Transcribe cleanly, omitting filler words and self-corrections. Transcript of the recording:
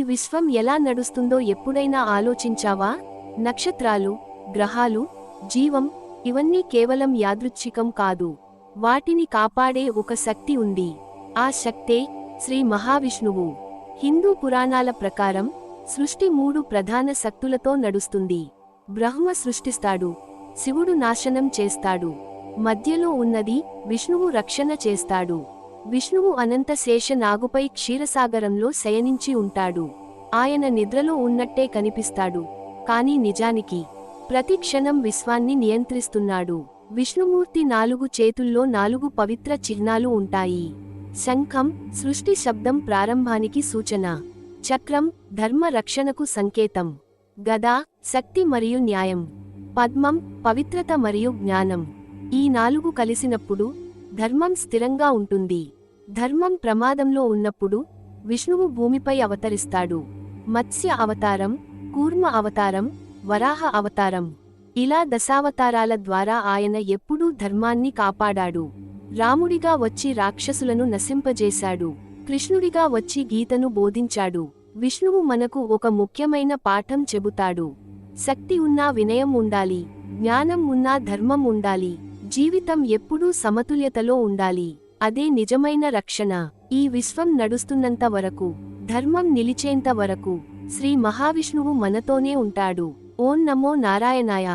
విశ్వం ఎలా నడుస్తుందో ఎప్పుడైనా ఆలోచించావా? నక్షత్రాలు, గ్రహాలు, జీవం ఇవన్నీ కేవలం యాదృచ్ఛికం కాదు. వాటిని కాపాడే ఒక శక్తి ఉంది. ఆ శక్తే శ్రీ మహావిష్ణువు. హిందూ పురాణాల ప్రకారం సృష్టి 3 ప్రధాన శక్తులతో నడుస్తుంది. బ్రహ్మ సృష్టిస్తాడు, శివుడు నాశనం చేస్తాడు, మధ్యలో ఉన్నది విష్ణువు రక్షణ చేస్తాడు. విష్ణువు అనంత శేష నాగుపై క్షీరసాగరంలో శయనించి ఉంటాడు. ఆయన నిద్రలో ఉన్నట్టే కనిపిస్తాడు, కాని నిజానికి ప్రతి క్షణం విశ్వాన్ని నియంత్రిస్తున్నాడు. విష్ణుమూర్తి 4 చేతుల్లో 4 పవిత్ర చిహ్నాలు ఉంటాయి. శంఖం సృష్టి శబ్దం ప్రారంభానికి సూచన, చక్రం ధర్మ రక్షణకు సంకేతం, గద శక్తి మరియు న్యాయం, పద్మం పవిత్రత మరియు జ్ఞానం. ఈ 4 కలిసినప్పుడు ధర్మం స్థిరంగా ఉంటుంది. ధర్మం ప్రమాదంలో ఉన్నప్పుడు విష్ణువు భూమిపై అవతరిస్తాడు. మత్స్య అవతారం, కూర్మ అవతారం, వరాహ అవతారం, ఇలా దశావతారాల ద్వారా ఆయన ఎప్పుడూ ధర్మాన్ని కాపాడాడు. రాముడిగా వచ్చి రాక్షసులను నశింపజేశాడు. కృష్ణుడిగా వచ్చి గీతను బోధించాడు. విష్ణువు మనకు ఒక ముఖ్యమైన పాఠం చెబుతాడు. శక్తి ఉన్నా వినయం ఉండాలి, జ్ఞానం ఉన్నా ధర్మం ఉండాలి, జీవితం ఎప్పుడూ సమతుల్యతలో ఉండాలి. అదే నిజమైన రక్షణ. ఈ విశ్వం నడుస్తున్నంత వరకు, ధర్మం నిలిచేంత వరకు శ్రీ మహావిష్ణువు మనతోనే ఉంటాడు. ఓం నమో నారాయణాయ.